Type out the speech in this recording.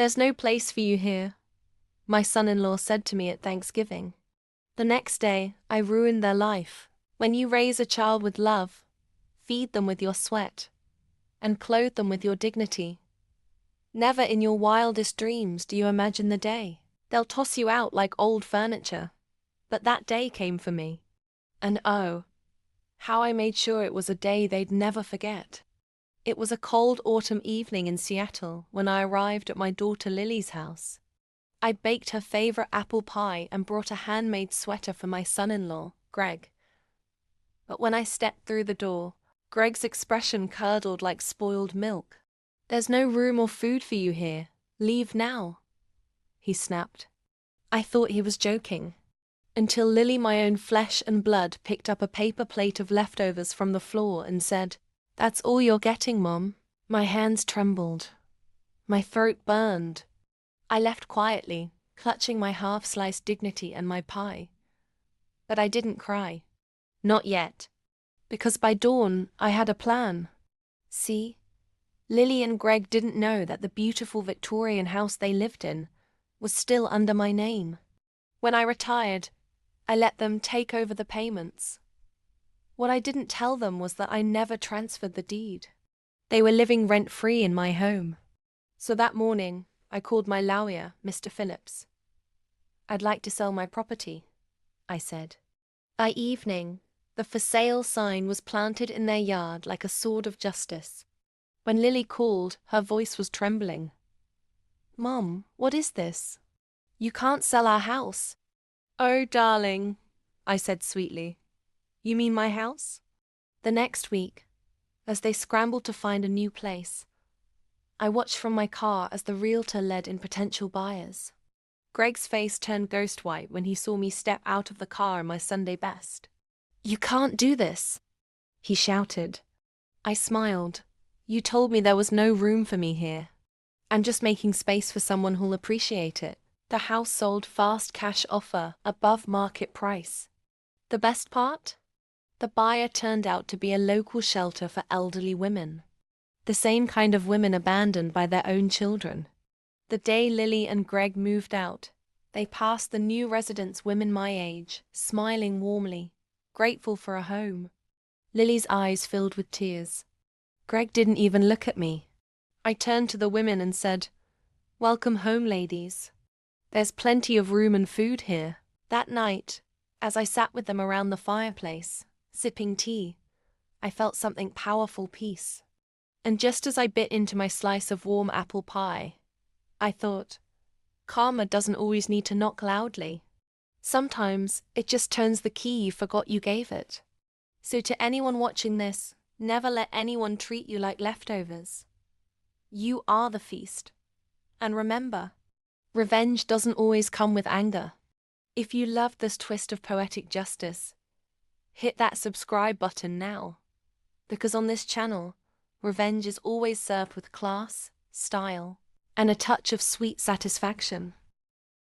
"There's no place for you here," my son-in-law said to me at Thanksgiving. The next day, I ruined their life. When you raise a child with love, feed them with your sweat, and clothe them with your dignity, never in your wildest dreams do you imagine the day they'll toss you out like old furniture. But that day came for me. And oh, how I made sure it was a day they'd never forget. It was a cold autumn evening in Seattle when I arrived at my daughter Lily's house. I baked her favorite apple pie and brought a handmade sweater for my son-in-law, Greg. But when I stepped through the door, Greg's expression curdled like spoiled milk. "There's no room or food for you here. Leave now," he snapped. I thought he was joking, until Lily, my own flesh and blood, picked up a paper plate of leftovers from the floor and said, "That's all you're getting, Mom." My hands trembled. My throat burned. I left quietly, clutching my half-sliced dignity and my pie. But I didn't cry. Not yet. Because by dawn, I had a plan. See? Lily and Greg didn't know that the beautiful Victorian house they lived in was still under my name. When I retired, I let them take over the payments. What I didn't tell them was that I never transferred the deed. They were living rent-free in my home. So that morning, I called my lawyer, Mr. Phillips. "I'd like to sell my property," I said. By evening, the for sale sign was planted in their yard like a sword of justice. When Lily called, her voice was trembling. "Mom, what is this? You can't sell our house." "Oh, darling," I said sweetly. "You mean my house?" The next week, as they scrambled to find a new place, I watched from my car as the realtor led in potential buyers. Greg's face turned ghost white when he saw me step out of the car in my Sunday best. "You can't do this," he shouted. I smiled. "You told me there was no room for me here. I'm just making space for someone who'll appreciate it." The house sold fast cash offer above market price. The best part? The buyer turned out to be a local shelter for elderly women. The same kind of women abandoned by their own children. The day Lily and Greg moved out, they passed the new residents women my age, smiling warmly, grateful for a home. Lily's eyes filled with tears. Greg didn't even look at me. I turned to the women and said, "Welcome home, ladies. There's plenty of room and food here." That night, as I sat with them around the fireplace, sipping tea, I felt something powerful peace. And just as I bit into my slice of warm apple pie, I thought, karma doesn't always need to knock loudly. Sometimes it just turns the key you forgot you gave it. So to anyone watching this, never let anyone treat you like leftovers. You are the feast. And remember, revenge doesn't always come with anger. If you loved this twist of poetic justice, hit that subscribe button now. Because on this channel, revenge is always served with class, style, and a touch of sweet satisfaction.